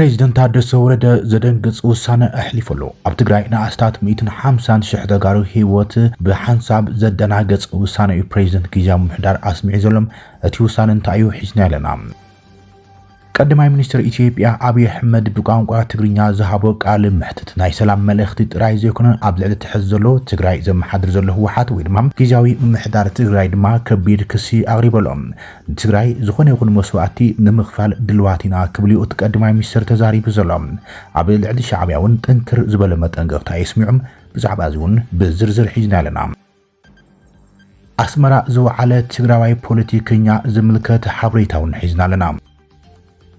ፕሬዚደንት ታደሰ ወረደ ዘደንግጽ ውሳነ አሕሊፈሉ ኣብ ትግራይ ንኣስታት 150 ሽሕ ተጋሩ ህይወት ብሓንሳብ ዘደናገጽ ውሳነ እዩ ፕሬዚደንት ጊዜያዊ ምምሕዳር ኣስሚዑ ዘሎም እቲ ውሳነ እንታይ እዩ ሒዝና ኣለና። ቀዳማይ ሚኒስትር ኢትዮጵያ አብይ አሕመድ ብቋንቋ ትግርኛ ዝሃቦ ቃል ምሕተት ናይ ሰላም መልእኽቲ ጥራይ ዘይኮነ ኣብ ልዕሊ ትሕዝ ዘሎ ትግራይ ዘመሓድር ዘሎ ህወሓት ወይ ድማ ጊዜያዊ ምምሕዳር ትግራይ ድማ ከቢድ ክሲ ኣቕሪበሎም ትግራይ ዝኾነ ይኹን መስዋዕቲ ንምኽፋል ድልዋቲና ክብል እዩ ቀዳማይ ሚኒስትር ተዛሪቡ ዘሎ ኣብ ልዕሊ ሻዕብያ እውን ጥንክር ዝበለ መጠንቀቕታ የስሚዑም ብዛዕባ እዚ እውን ብዝርዝር ሒዝና ኣለና። ኣስመራ ዝወዓለ ትግራዋይ ፖለቲከኛ ዝምልከት ሓበሬታውን ሒዝና ኣለና።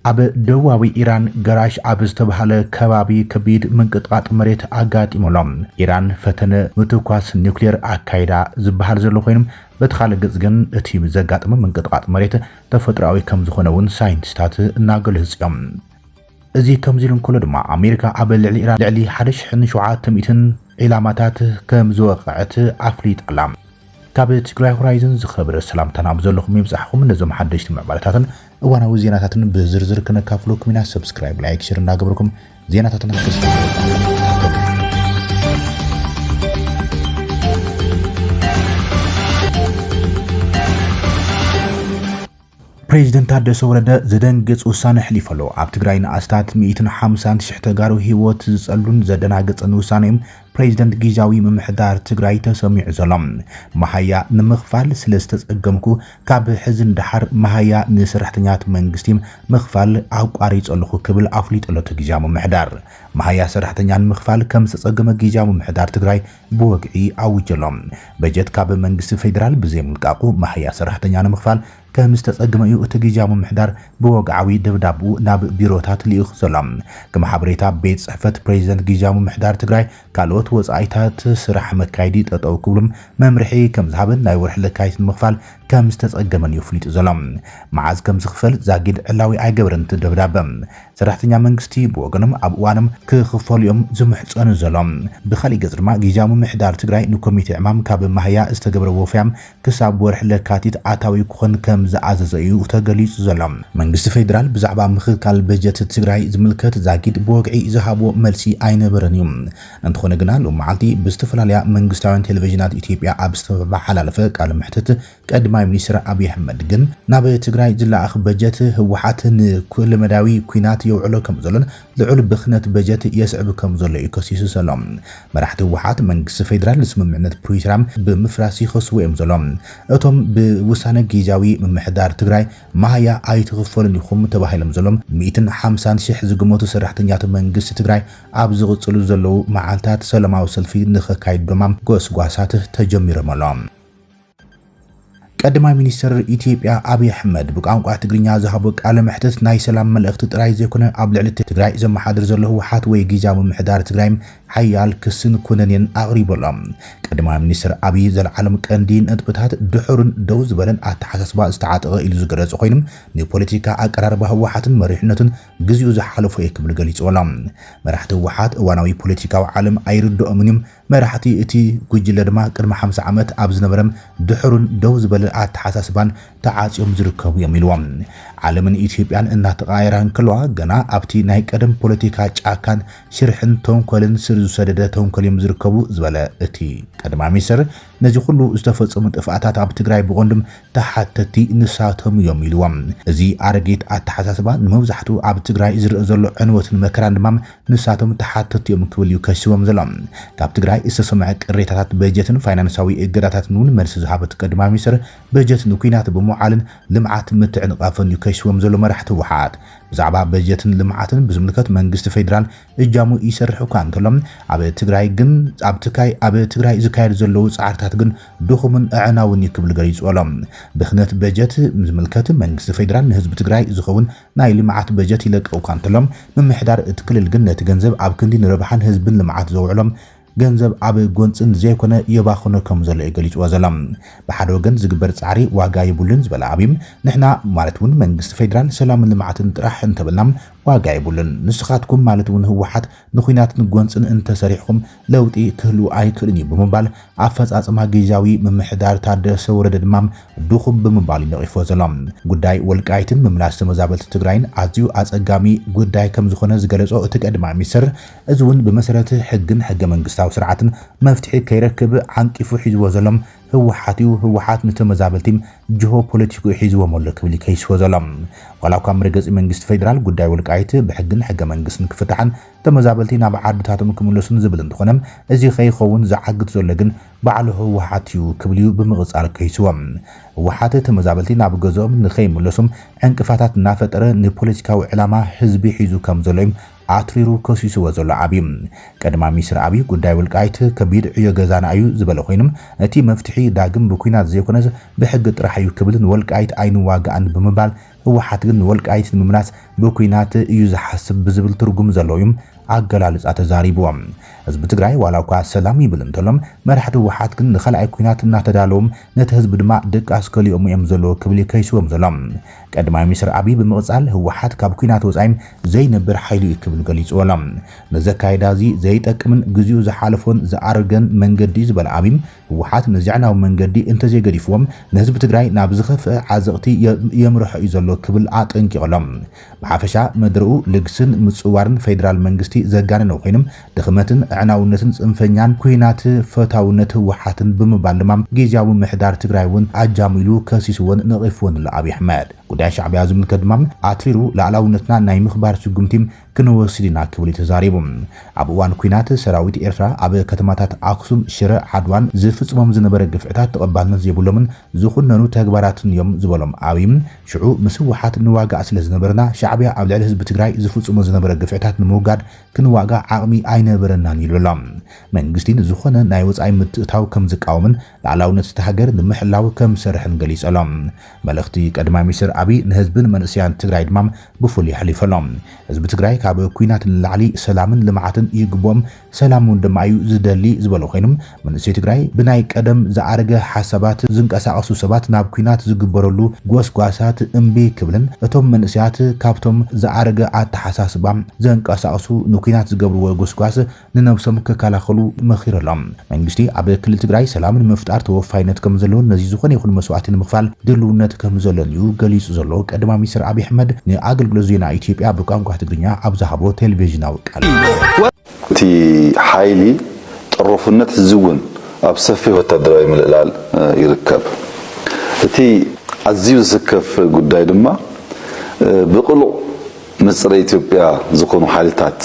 ኣብ ደቡባዊ ኢራን ገራሽ ኣብ ዝተባሃለ ከባቢ ከቢድ ምንቅጥቃጥ መሬት ኣጋጢሞሎም ኢራን ፈተነ ምትኳስ ኒውክሌር ኣካይዳ ዝበሃል ዘሎ ኮይኖም በተኻለ ገጽ ግን እቲ ዘጋጥመ ምንቅጥቃጥ መሬት ተፈጥሮኣዊ ከም ዝኾነ እውን ሳይንቲስታት እናገለጹ እዚ ከምዚ ኢሉ እንከሎ ድማ ኣሜሪካ ኣብ ልዕሊ ኢራን ልዕሊ 1700 ኢላማታት ከም ዝወቕዐት ኣፍሊጣላ። ካብ ትግራይ ሆራይዘን ዝኸበረ ሰላምታና ብዘለኹም ይብጻሕኩም ነዞም ሓደሽቲ ምዕባለታትን እዋናዊ ዜናታትን ብዝርዝር ከነካፍለኩም ኢና። ሰብስክራይብ ላይክ ሼር እናገበርኩም ዜናታትን ፕሬዚደንት ታደሰ ወረደ ዘደንግጽ ውሳነ ኣሕሊፈሉ ኣብ ትግራይ ንኣስታት 150 ሽሕ ተጋሩ ህይወት ዝጸሉን ዘደናግጽን ውሳነ ፕሬዚደንት ጊዜያዊ ምምሕዳር ትግራይ ተሰሚዑ ዘሎም መሃያ ንምኽፋል ስለዝተጸገምኩ ካብ ሕዝን ድሓር መሃያ ንሰራሕተኛት መንግስቲ ምኽፋል ኣቋሪጽ ኣለኹ ክብል ኣፍሊጠለቶ ጊዜያዊ ምምሕዳር መሃያ ሰራሕተኛ ንምኽፋል ከም ዝተጸገመ ጊዜያዊ ምምሕዳር ትግራይ ብወግዒ ኣውጀሎም በጀት ካብ መንግስቲ ፌደራል ብዘይምልቃቁ መሃያ ሰራሕተኛ ንምኽፋል ከም ዝተጸገመ እዩ እቲ ጊዜያዊ ምምሕዳር ብወግዓዊ ደብዳቤ ናብ ቢሮታት ልኢኽ ዘሎም ከም ሓበሬታ ቤት ጽሕፈት ፕሬዚደንት ጊዜያዊ ምምሕዳር ትግራይ ካልኦት ወጻኢታት ስራሕ መካይዲ ጠጠው ክብሉም መምርሒ ከም ዝሃበን ናይ ወርሒ ለካይት ንምኽፋል ከም ዝተጸገመን ይፍሊጥ ዘሎም መዓዝ ከም ዝኽፈል ዛጊድ ዕላዊ ኣይገበረን ደብዳቤ ሰራሕተኛ መንግስቲ ብወገኖም ኣብ እዋኖም ክኽፈሉ እዮም ዝምሕጸኑ ዘሎም ብኻሊእ ገጽ ድማ ጊዜያዊ ምምሕዳር ትግራይ ንኮሚቴ ዕማም ካብ ማህያ ዝተገብረ ወፍያም ክሳብ ወርሒ ለካቲት ኣታዊ ክኾን ከም ዝኣዘዘ እዩ ተገሊጹ ዘሎ መንግስቲ ፌደራል ብዛዕባ ምኽካል በጀት ትግራይ ዝምልከት ዛጊድ ብወግዒ ዝሃቦ መልሲ ኣይነበረን እዩ እንተኾነ ግና ሎም መዓልቲ ብዝተፈላለያ መንግስታውያን ቴሌቪዥናት ኢትዮጵያ ኣብ ዝተመሓላለፈ ቃለ ምሕተት ቀዳማይ ሚኒስትር አብይ አሕመድ ግን ናብ ትግራይ ዝለኣኽ በጀት ህወሓት ንኩልመዳዊ ኩናት የውዕሎ ከም ዘሎን ልዑል ብኽነት በጀት የስዕብ ከም ዘሎ ይከሲሱ ሰሎም መራሕቲ ህወሓት መንግስቲ ፌደራል ስምምዕነት ፕሪቶሪያ ብምፍራስ ይኸስው እዮም ዘሎም እቶም ብውሳነ ጊዜያዊ ምምሕዳር ትግራይ ማህያ ኣይትኽፈሉን ኢኹም ተባሂሎም ዘሎም 150 ሽሕ ዝግመቱ ሰራሕተኛት መንግስቲ ትግራይ ኣብ ዝቕጽሉ ዘለው መዓልታት ሰላማዊ ሰልፊ ንኸካይዱ ድማ ጎስጓሳት ተጀሚሮም ኣሎም። ቀዳማይ ሚኒስትር ኢትዮጵያ አብይ አሕመድ ብቋንቋ ትግርኛ ዝሃቦ ቃለ ምሕተት ናይ ሰላም መልእኽቲ ጥራይ ዘይኮነ ኣብ ልዕሊ ትግራይ ዘመሓድር ዘሎ ህወሓት ወይ ጊዜያዊ ምምሕዳር ትግራይ ሓያል ክስን ኩነኔን ኣቕሪቦሎም ቀዳማይ ሚኒስትር አብይ ዘለዓለም ቀንዲ ነጥብታት ድሑርን ደው ዝበለን ኣተሓሳስባ ዝተዓጠቐ ኢሉ ዝገለጹ ኮይኖም ንፖለቲካ ኣቀራርባ ህወሓትን መሪሕነትን ግዚኡ ዝሓለፈ ክብል ገሊጾሎም መራሕቲ ህወሓት እዋናዊ ፖለቲካዊ ዓለም ኣይርድኦምን እዮም መራሕቲ እቲ ጉጅለ ድማ ቅድሚ 50 ዓመት ኣብ ዝነበረም ድሑርን ደው ዝበለ ኣተሓሳስባን ተዓጽዮም ዝርከቡ እዮም ኢልዎም ዓለምን ኢትዮጵያን እናተቃየራን ከለዋ ገና ኣብቲ ናይ ቀደም ፖለቲካ ጫካን ሽርሕን ተንኮልን ስር ዝሰደደ ተንኮልዮም ዝርከቡ ዝበለ እቲ ቀዳማይ ሚኒስትር ነዚ ኩሉ ዝተፈጸሙ ጥፍኣታት ኣብ ትግራይ ብቆንድም ተሓተቲ ንሳቶም እዮም ኢልዎም እዚ ኣረጊት ኣተሓሳስባ ንመብዛሕትኡ ኣብ ትግራይ ዝርአ ዘሎ ዕንወትን መከራን ድማ ንሳቶም ተሓተቲ እዮም ክብል እዩ ከሲቦም ዘሎም ካብ ትግራይ ዝተሰምዐ ቅሬታታት በጀትን ፋይናንሳዊ እገዳታትን እውን መልሲ ዝሃበት ቀዳማይ ሚኒስትር በጀት ንኩናት ብምውዓልን ልምዓት ምትዕንቃፍን እዩ ከሲቦም ዘሎ መራሕቲ ህወሓት ብዛዕባ በጀትን ልምዓትን ብዝምልከት መንግስቲ ፌደራል እጃሙ ይሰርሕ እኳ እንተሎም ኣብ ትግራይ ግን ኣብ ትግራይ ዝካየድ ዘለው ጻዕርታት ግን ድኹምን ኣዕናውን ይክብል ገሊጾሎም ብኽነት በጀት ዝምልከት መንግስቲ ፌደራል ንህዝቢ ትግራይ ዝኸውን ናይ ልምዓት በጀት ይለቀው እኳ እንተሎም ምምሕዳር እቲ ክልል ግን ነቲ ገንዘብ ኣብ ክንዲ ንረብሓን ህዝብን ልምዓት ዘውዕሎም ገንዘብ ኣብ ጎንፅን ዘይኮነ የባኽኖ ከም ዘሎ ይገሊጽዎ ዘሎም ብሓደ ወገን ዝግበር ጻዕሪ ዋጋ ይቡልን ዝበለ ኣብም ንሕና ማለት እውን መንግስቲ ፌደራል ሰላምን ልምዓትን ጥራሕ እንተበልና ዋጋ ይቡልን ንስኻትኩም ማለት እውን ህወሓት ንኹናት ንጎንፅን እንተሰሪሕኩም ለውጢ ክህሉ ኣይክእልን እዩ ብምባል ኣፈጻጽማ ጊዜያዊ ምምሕዳር ታደሰ ወረደ ድማ ድኹም ብምባል ይነቂፎ ዘሎ ጉዳይ ወልቃይትን ምምላስ ተመዛበልቲ ትግራይን ኣዝዩ ኣጸጋሚ ጉዳይ ከም ዝኾነ ዝገለጾ እቲ ቀዳማይ ሚኒስትር እዚ እውን ብመሰረት ሕግን ሕገ መንግስታዊ ስርዓትን መፍትሒ ከይረክብ ዓንቂፉ ሒዝዎ ዘሎም ህወሓት ንተመዛበልቲም ጂኦ ፖለቲኩ ሒዝዎ መለ ክብል ከይስዎ ዘሎም ወላኳ መርገጺ መንግስቲ ፌደራል ጉዳይ ወልቃይት ብሕግን ሕገ መንግስትን ክፍታሕን ተመዛበልቲ ናብ ዓድታቶም ክምለሱን ዝብል እንትኾነም እዚ ከይኸውን ዝዓግድ ዘሎ ግን ባዕሉ ህወሓት እዩ ክብል ብምቕጻል ከይስዎም ህወሓት ተመዛበልቲ ናብ ገዝኦም ንኸይምለሱም ዕንቅፋታት እናፈጠረ ንፖለቲካዊ ዕላማ ህዝቢ ሒዙ ከም ዘሎም አትሪሩ ከሲስዎ ዘሎ ዓብይ ቀዳማይ ሚኒስትር አብይ ጉዳይ ወልቃይት ከቢድ ዕዮ ገዛና እዩ ዝበለ ኮይኖም እቲ መፍትሒ ዳግም ብኩናት ዘይኮነስ ብሕግ ጥራሕ እዩ ክብልን ወልቃይት ኣይንዋጋእን ብምባል ህወሓት ግን ወልቃይት ንምምላስ ብኩናት እዩ ዝሓስብ ብዝብል ትርጉም ዘለውም አገላልጻ ተዛሪቦም ህዝብ ትግራይ ዋላኳ ሰላም ይብል እንተሎም መራሕቲ ህወሓት ግን ንኸልኣይ ኩናት እናተዳለዎም ነቲ ህዝብ ድማ ደቂ አስከሊኦም እዮም ዘሎ ክብል ከይስዎም ዘሎም ቀዳማይ ሚኒስትር አብይ ብምቕጻል ህወሓት ካብ ኩናት ወጻይም ዘይነብር ሓይሉ ክብል ገሊጽዎሎም ነዘካይዳዚ ዘይጠቅምን ግዜኡ ዝሓለፎን ዝኣርገን መንገዲ ዝበለ አብይ ህወሓት ነዚዕናው መንገዲ እንተዘይገዲፍዎም ንህዝብ ትግራይ ናብ ዝኸፍአ ዓዘቕቲ የምርሖ እዩ ዘሎ ክብል አጠንቂቖሎም ብሓፈሻ መድርኡ ልግስን ምጽዋርን ፌደራል መንግስቲ ዘጋነነ ኮይኖም ድኽመትን ዕናውነትን ጽንፈኛን ኩናት ፈታውነት ህወሓትን ብምባል ድማ ጊዜያዊ ምሕዳር ትግራይ እውን አጃሚሉ ከሲስዎን ነቂፍዎን ለአብይ አሕመድ ጉዳይ ሻዕቢያ ዝምልከት ድማ አትሪሩ ላዕላውነትና ናይ ምኽባር ስጉምቲም ክንወስድና ክብል ተዛሪቡ ኣብ እዋን ኩናት ሰራዊት ኤርትራ ኣብ ከተማታት አክሱም ሽረ ዓድዋን ዝፍጽሞም ዝነበረ ግፍዕታት ተቐባልነት ዘይብሎምን ዝኹነኑ ተግባራትን እዮም ዝበሎም አብይም ሽዑ ምስ ህወሓት ንዋጋእ ስለ ዝነበርና ሻዕቢያ ኣብ ልዕሊ ህዝቢ ትግራይ ዝፍጽሞ ዝነበረ ግፍዕታት ንምውጋድ ክንዋጋ ዓቕሚ ኣይነበረናን ይብሎም መንግስቲ ዝኾነ ናይ ወጻኢ ምትእታው ከም ዝቃወምን ላዕላውነት ተሃገር ንምሕላው ከም ሰርሕን ገሊጸሎም መልእኽቲ ቀዳማይ ሚኒስትር አብይ ንህዝብን መንእስያን ትግራይ ድማ ብፍሉይ ሓሊፈሎም ህዝቢ ትግራይ ካብ ኩናት ንላዕሊ ሰላምን ልምዓትን ይግቦም ሰላሙን ድማ እዩ ዝደሊ ዝበለ ኮይኖም መንእሰይ ትግራይ ብናይ ቀደም ዝኣረገ ሓሳባት ዝንቀሳቐሱ ሰባት ናብ ኩናት ዝግበረሉ ጎስጓሳት እምቢ ክብልን እቶም መንእሰያት ካብቶም ዝኣረገ ኣተሓሳስባ ዘንቀሳቐሱ ንኩናት ዝገብርዎ ጎስጓስ ንነብሶም ከከላኸሉ መኺረሎም መንግስቲ ኣብ ክልል ትግራይ ሰላምን ምፍጣር ተወፋይነት ከም ዘለዎ ነዚ ዝኾነ ይኹን መስዋዕቲ ንምኽፋል ድልውነት ከም ዘሎን እዩ ገሊጹ ዘሎ ቀዳማይ ሚኒስትር አብይ አሕመድ ንኣገልግሎት ዜና ኢትዮጵያ ብቋንቋ ትግርኛ ኣብ ዝሃቦ ቴሌቪዥናዊ ቃል እቲ ሓይሊ ጥሩፍነት ዝውን ኣብ ሰፊሕ ወታደራዊ ምልዕላል ይርከብ እቲ ኣዝዩ ዝስከፍ ጉዳይ ድማ ብቕሉዕ ምፅረ ኢትዮጵያ ዝኾኑ ሓይልታት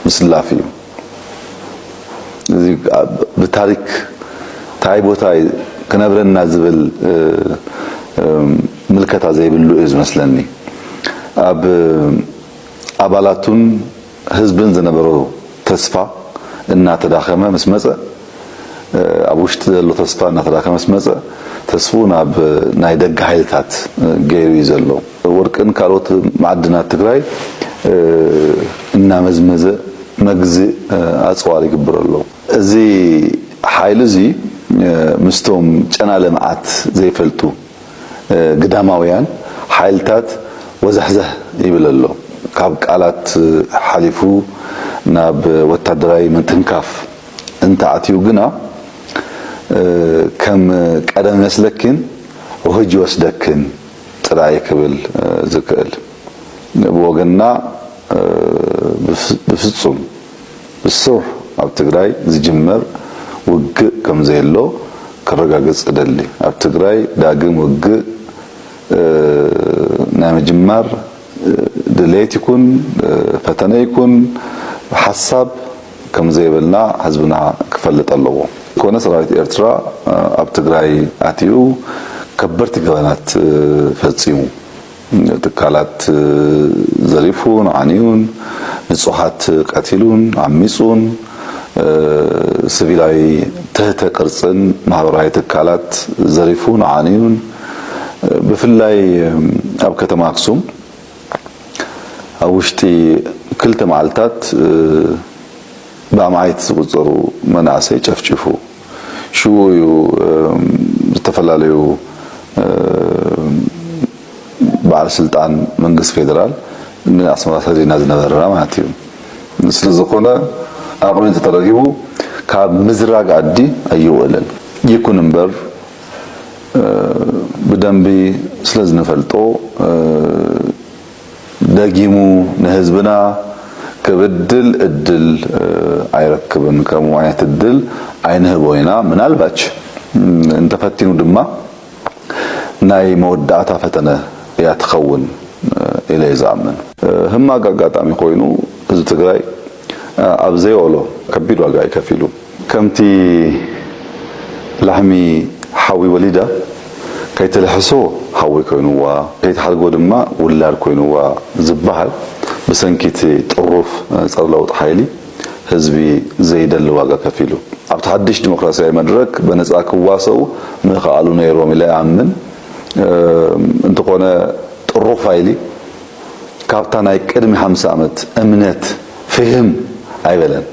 ምስላፍ እዩ እዚ ብታሪክ ታይ ቦታ ከነብረና ዝብል ምልከታ ዘይብሉ እዩ ዝመስለኒ ኣብ አባላቱን ህዝብን ዝነበሩ ተስፋ እናተዳኸመ መስመፀ ኣብ ውሽጢ ዘሎ ተስፋ እናተዳኸመ መስመፀ ተስፉ ናብ ናይ ደግ ሓይልታት ገይሩ እዩ ዘሎ ወርቅን ካልኦት ማዕድናት ትግራይ እናመዝመዘ መግዝእ ኣፅዋር ይግብረሎ እዚ ሓይሊ እዚ ምስቶም ጨና ልምዓት ዘይፈልጡ ግዳማውያን ሓይልታት ወዛሕዛህ ይብል ኣሎ ካብ ቃላት ሓሊፉ ናብ ወታደራዊ ምትንካፍ እንተኣትዩ ግና ከም ቀደም መስለክን ወህጅ ወስደክን ጥራይ ክብል ዝክእል ብወገንና ብፍጹም ብሱሕ ኣብ ትግራይ ዝጅመር ውግእ ከም ዘይሎ ክረጋገጽ ደሊ ኣብ ትግራይ ዳግም ውግእ ናይ ምጅማር ድሌት ይኩን ፈተና ይኩን ሓሳብ ከም ዘይብልና ህዝብና ክፈልጥ ኣለዎ ኮነ ሰራዊት ኤርትራ ኣብ ትግራይ ኣትዩ ከበርቲ ገበናት ፈጺሙ ትካላት ዘሪፉን ዓንዩን ንጹሓት ቀቲሉን ዓሚጹን ሲቪላዊ ትህተ ቅርጽን ማህበራዊ ትካላት ዘሪፉን ዓንዩን ብፍላይ ኣብ ከተማ አክሱም ኣብ ውሽጢ ክልተ መዓልታት ብኣማዓይት ዝቁፀሩ መናእሰይ ጨፍጭፉ ሽውዩ ዝተፈላልዩ ባለስልጣን መንግስት ፌደራል ንኣስመራ ሰዲና ዝነበረና ማለት እዩ ስለዝኾነ ኣቕሚ ተተረጊቡ ካብ ምዝራግ ዓዲ ኣይውዕልን ይኩን እምበር ብደንቢ ስለዝንፈልጦ ደጊሙ ንህዝብና كبدل الدل አይረክብን ከመ አይነት الدل አይነህቦይና ምናልባች እንተ ፈቲኑ ድማ ናይ መወዳእታ ፈተነ ያትኸውን ኢለ ይዛምን ህማ አጋጣሚ ኮይኑ ህዝብ ትግራይ ኣብዘይወሎ ከቢድ ዋጋ ይከፊሉ ከምቲ ላሕሚ ሓዊ ወሊዳ ከይተልሕሶ ሓዊ ኮይኑዋ ከይተሓልጎ ድማ ውላድ ኮይኑዋ ዝበሃል بسنكيت طروف صلوت حيلي حزبي زيدل واقع كفيلو اب تحدش ديمقراطياي مدرك بنصا كواسو مخالو نيروم لا امن انت قونه طروف حيلي كابتن اي قدم 50 عمت امنت فهم አይበለን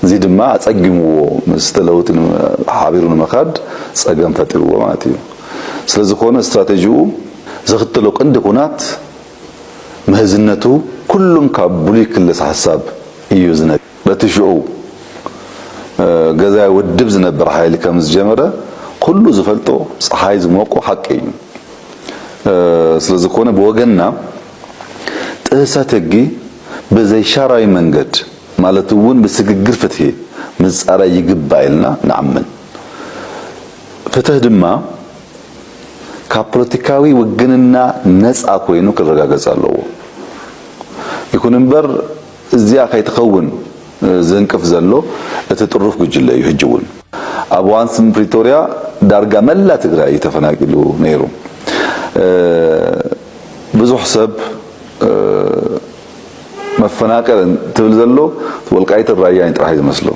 زيد ما صقمو مستلوت حابيرون مخاد صقم ፈጥርዎ ማለት እዩ ስለዚህ ሆነ ስትራቴጂው ዘختلو ቅንድ ኩናት مهزنته كلهم كابولي كل حساب يوزنا بتشعو جزاء ودبز نبر حيل كمز جمرة كله زفلتو صحايز موقو حقي سلزكونه بوجنا تأساتجي بزي شراي منجد مالتون بسجل فتحي مزارا يجيب بايلنا نعمل فتح دما كابوليتيكاوي وجننا ناس أكوينو كالرجاجز الله يكون انبر ازيا كيتخون زنقف زلو اتطرف جله يحجون ابوانس بريتوريا دارغا ملا تግራይ ተፈናቂሉ ነይሩ ብዙ حساب መፈናቀል ትብል ዘሎ ወልቃይት ራያን ጥራይ ዝመስሎ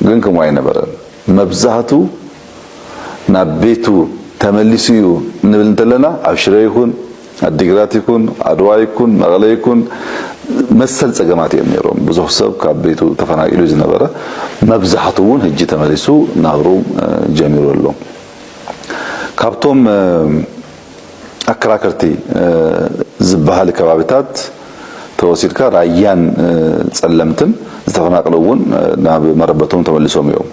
ግን ከመይ ነበረ መብዛህቱ ናቤቱ ተመልሲዩ ንብል እንተለና አብሽረ ይሁን አዲግራት ይኩን አድዋ ይኩን መቀለ ይኩን መሰል ጸገማት የሚሮም ብዙ حساب ከቤቱ ተፈናቂሉ ዝነበረ መብዛህቱን ህጅ ተመልሱ ናብሩ ጀሚሮሎ ካብቶም አክራከርቲ ዝበሃል ከባቢታት ተወሲድካ ራያን ጸለምትን ዝተፈናቀሉን ናብ መረበቶም ተመልሶም እዮም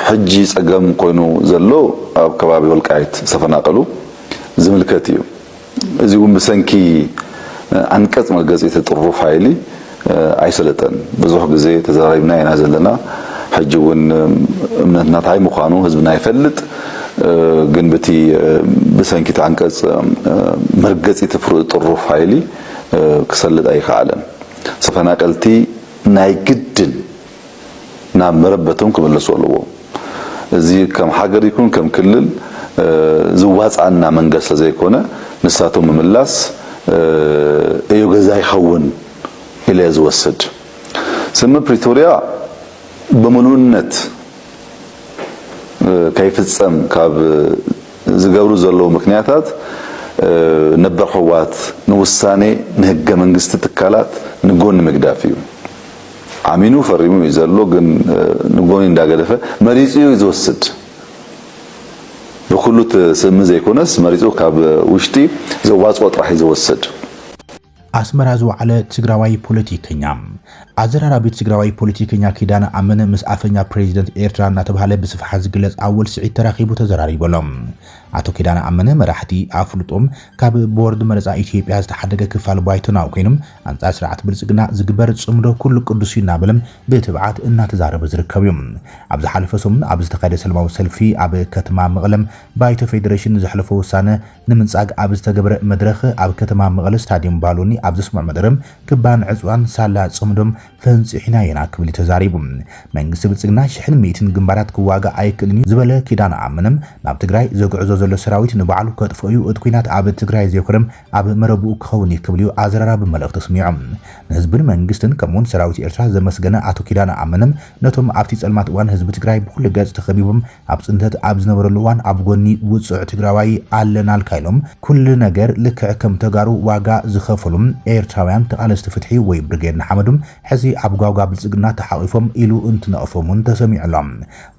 ሕጂ ጸገም ኮይኑ ዘሎ ኣብ ከባቢ ወልቃይት ዝተፈናቀሉ ዝምልከት እዩ እዚውን በሰንኪ አንቀጽ መገጽ የተጠሩፍ ኃይሊ አይሰለጠን ብዙህ ጊዜ ተዘራይብና ኢና ዘለና ሕጂውን እምነትና ታይ መዃኑ ህዝብና ይፈልጥ ግን በቲ በሰንኪ አንቀጽ መርገጽ የተጠሩፍ ኃይሊ ክሰልጥ አይካለም ተፈናቀልቲ ናይ ግድን ናብ መረበቶም ክመለሱ ኣለዎ እዚ ከም ሀገር ይኩን ከም ክልል ዝዋጻና መንገስ ዘይኮነ ንሳቶም መምላስ እዩ ገዛ ይኸውን ኢለ ዝወስድ ስም ፕሪቶሪያ በሙሉነት ከይፍጸም ካብ ዝገብሩ ዘለው ምክንያታት ነበር ህዋት ንውሳኔ ንህገ መንግስት ትካላት ንጎን መግዳፍ እዩ አሚኑ ፈሪሙ ይዘሎ ግን ንጎን እንዳገደፈ መሪጽዩ ይዝወስድ بخلوت سمز يكونس مريضو كاب وشتي زواج وطرح يزوسد أسمر زو على تجراوي بوليتيكيا أزرار بيت تجراوي بوليتيكيا كيدانا أمن مسافنيا بريزيدنت إيرترا نتبهله بصفحة زجلس أول سعيد تراخيبو تزراري بلوم አቶ ኪዳነ አመነ መራሕቲ አፍልጦም ካብ ቦርድ መረፃ ኢትዮጵያ ዝተሓደገ ክፋል ባይቶና ኮይኖም አንጻር ስርዓት ብልጽግና ዝግበር ጽምዶ ኩሉ ቅዱስ ይናበለም በትብዓት እናተዛረበ ዝርከቡ እዮም ኣብ ዝሓለፈሶም ኣብ ዝተካየደ ሰላማዊ ሰልፊ ኣብ ከተማ መቐለም ባይቶ ፌደሬሽን ዝሕለፈ ውሳነ ንምንጻግ ኣብ ዝተገበረ መድረኽ ኣብ ከተማ መቐለ ስታዲየም ባሎኒ ኣብ ዝስማዕ መደረም ክባን ዕጽዋን ሳላ ጽምዶም ፈንጽሕና የና ክብል ተዛሪቡ መንግስት ብልጽግና ሽሕን ሚእትን ግንባራት ክዋጋ ኣይክልኒ ዝበለ ኪዳነ አመነም ናብ ትግራይ ዘጉዕዞ ዘሎ ሰራዊት ንባዕሉ ከጥፈዩ እትኩናት ኣብ ትግራይ ዘይኮረም ኣብ መረቡኡ ክኸውን ይክብልዩ ኣዝራራ በመልእኽቲ ስሚዖም ህዝብን መንግስትን ከምውን ሰራዊት ኤርትራ ዘመስገነ አቶ ኪዳነ አመነም ነቶም ኣብቲ ጸልማት እዋን ህዝቢ ትግራይ ብኩሉ ገጽ ተኸቢቦም ኣብ ጽንተት ኣብ ዝነበረሉ እዋን ኣብ ጎኒ ውጽዕ ትግራዋይ ኣለናል ካይሎም ኩሉ ነገር ልክዕ ከም ተጋሩ ዋጋ ዝኸፈሉም ኤርትራውያን ተቃለስቲ ፍትሒ ወይ ብርጌድ ንሓመዱም ሕዚ ኣብ ጓውጋ ብልጽግና ተሓቂፎም ኢሉ እንትነቕፎምን ተሰሚዑሎም።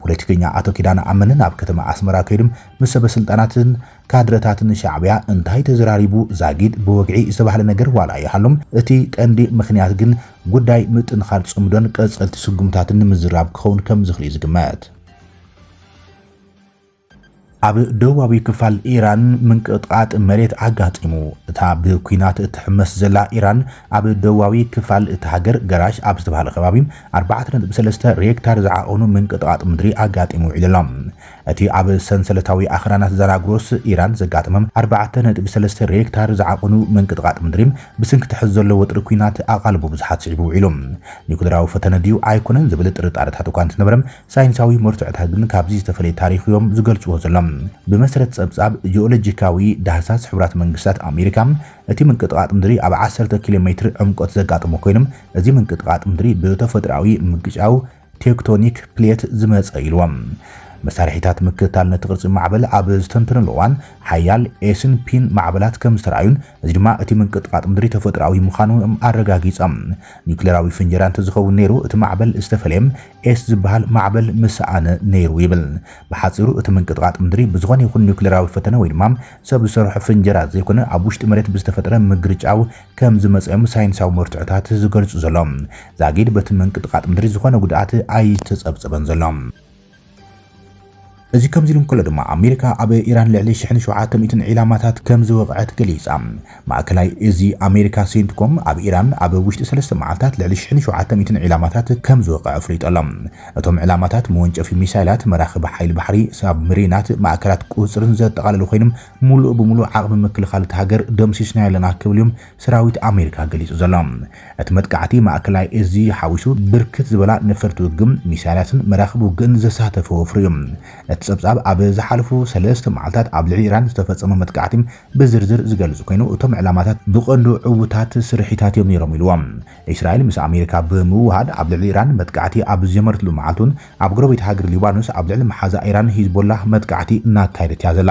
ፖለቲከኛ ኣቶ ኪዳነ ኣመንን ኣብ ከተማ ኣስመራ ከይዶም ምስ ሰበስልጣናትን ካድረታትን ሻዕብያ እንታይ ተዘራሪቡ ዛጊድ ብወግዒ ዝተባህለ ነገር ዋላ ይሃሎም። እቲ ቀንዲ ምኽንያት ግን ጉዳይ ምጥንኻል ጽምዶን ቀጸልቲ ስጉምታትን ንምዝራብ ክኸውን ከም ዝኽእል ዝግመት። ኣብ ደቡባዊ ክፋል ኢራን ምንቅጥቃጥ መሬት ኣጋጢሙ። እታ ብኩናት እትሕመስ ዘላ ኢራን ኣብ ደቡባዊ ክፋል እቲ ሃገር ገራሽ ኣብ ዝተባህለ ከባቢ 4.3 ሬክታር ዝዓቐኑ ምንቅጥቃጥ ምድሪ ኣጋጢሙ ዒሎም። እቲ ኣብ ሰንሰለታዊ ኣኽራናት ዘናግሮስ ኢራን ዘጋጥመም 4.3 ሬክታር ዝዓቐኑ ምንቅጥቃጥ ምድሪ ብስንኪ ትሕዝ ዘሎ ወጥሪ ኩናት ኣቓልቦ ብዙሓት ስዒቡ ዒሎም። ኒኩለራዊ ፈተነ ድዩ ኣይኮነን ዝብል ጥርጣረታት እኳ እንትነበረም ሳይንሳዊ መርትዕታት ግን ካብዚ ዝተፈለየ ታሪክ እዮም ዝገልጽዎ ዘሎም። ብመሰረት ጸብጻብ ጂኦሎጂካዊ ዳህሳስ ሕብራት መንግስታት ኣሜሪካ እቲ ምንቅጥቃጥ ምድሪ ኣብ 10 ኪሎ ሜትር ዕምቆት ዘጋጥሞ ኮይኖም እዚ ምንቅጥቃጥ ምድሪ ብተፈጥሮኣዊ ምግጫው ቴክቶኒክ ፕሌት ዝመጸ ኢልዎም። መሳርሒታት ምክትታል ነቲ ቅርጺ ማዕበል ኣብ ዝተንተነሉ እዋን ሓያል ኤስን ፒን ማዕበላት ከም ዝተረኣዩን እዚ ድማ እቲ ምንቅጥቃጥ ምድሪ ተፈጥሮኣዊ ምዃኑ ኣረጋጊጾም። ኒውክሌራዊ ፍንጀራ እንተዝኸውን ነይሩ እቲ ማዕበል ዝተፈለየም ኤስ ዝበሃል ማዕበል ምስኣነ ነይሩ ይብል። ብሓፂሩ እቲ ምንቅጥቃጥ ምድሪ ብዝኾነ ይኹን ኒውክሌራዊ ፈተነ ወይ ድማ ሰብ ዝሰርሖ ፍንጀራ ዘይኮነ ኣብ ውሽጢ መሬት ብዝተፈጠረ ምግርጫው ከም ዝመፅኦም ሳይንሳዊ መርትዕታት ዝገልጹ ዘሎም። ዛጊድ በቲ ምንቅጥቃጥ ምድሪ ዝኾነ ጉድኣት ኣይተጸብጸበን ዘሎም። እዚ ከምዚ ኢሎም ከሎ ድማ ኣሜሪካ ኣብ ኢራን ልዕሊ 1700 ዒላማታት ከም ዝወቕዐት ገሊጻ። ማእከላይ እዚ ኣሜሪካ ሴንትኮም ኣብ ኢራን ኣብ ውሽጢ 3 መዓልታት ልዕሊ 1700 ዒላማታት ከም ዝወቕዐ ኣፍሊጦሎም። እቶም ዒላማታት መወንጨፊ ሚሳይላት፣ መራኽቢ ሓይሊ ባሕሪ፣ ሳብመሪናት፣ ማእከላት ቁጽርን ዘጠቓለሉ ኮይኖም ሙሉእ ብምሉእ ዓቕሚ ምክልኻል እቲ ሃገር ደምሲስና ኣለና ክብል እዮም ሰራዊት ኣሜሪካ ገሊጹ ዘሎ። እቲ መጥቃዕቲ ማእከላይ እዚ ሓዊሱ ብርክት ዝበላ ነፈርቲ ውግም ሚሳይላትን መራኽቢ ውግእን ዘሳተፈ ወፍሪ እዮም። ጸብጻብ ኣብ ዝሓለፉ 3 መዓልታት ኣብ ልዕሊ ኢራን ዝተፈጸመ መጥቃዕቲ ብዝርዝር ዝገልጹ ኮይኑ እቶም ዕላማታት ብቐንዱ ዕውታት ስርሒታት እዮም ነይሮም ኢልዎም። እስራኤል ምስ ኣሜሪካ ብምውሃድ ኣብ ልዕሊ ኢራን መጥቃዕቲ ኣብ ዝጀመረትሉ መዓልቱን ኣብ ጎረቤት ሃገር ሊባኖስ ኣብ ልዕሊ መሓዛ ኢራን ሂዝቦላህ መጥቃዕቲ እናካየደት እያ ዘላ።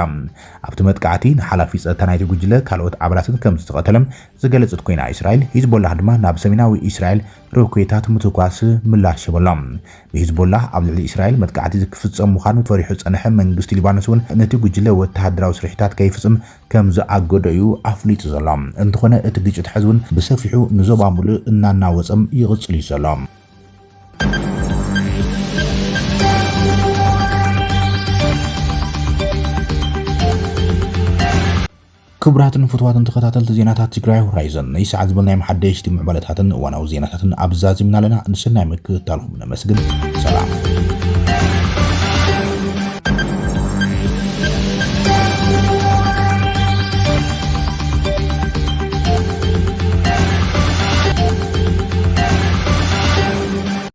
ኣብቲ መጥቃዕቲ ንሓላፊ ጸጥታ ናይቲ ጉጅለ ካልኦት ኣባላትን ከም ዝተቐተለም ዝገለጸት ኮይና እስራኤል ሂዝቦላህ ድማ ናብ ሰሜናዊ እስራኤል ሮኬታት ምትኳስ ምላሽ ይበሎም። ብሂዝቦላህ ኣብ ልዕሊ እስራኤል መጥቃዕቲ ዝክፍጸም ምዃኑ ተፈሪሑ ጸንሐ መንግስቲ ሊባኖስ እውን ነቲ ጉጅለ ወተሃደራዊ ስርሒታት ከይፍጽም ከም ዝኣገዶ እዩ ኣፍሊጡ ዘሎ። እንተኾነ እቲ ግጭት ሕዚ እውን ብሰፊሑ ንዞባ ሙሉእ እናናወጸም ይቕጽል እዩ ዘሎ። ክቡራትን ፍትዋትን ተኸታተልቲ ዜናታት ትግራይ ሆራይዘን ናይ ሰዓት ዝበልናይ መሓደሽቲ ምዕባለታትን እዋናዊ ዜናታትን ኣብዛዚምና ኣለና። ንስናይ ምክትታልኩም ነመስግን። ሰላም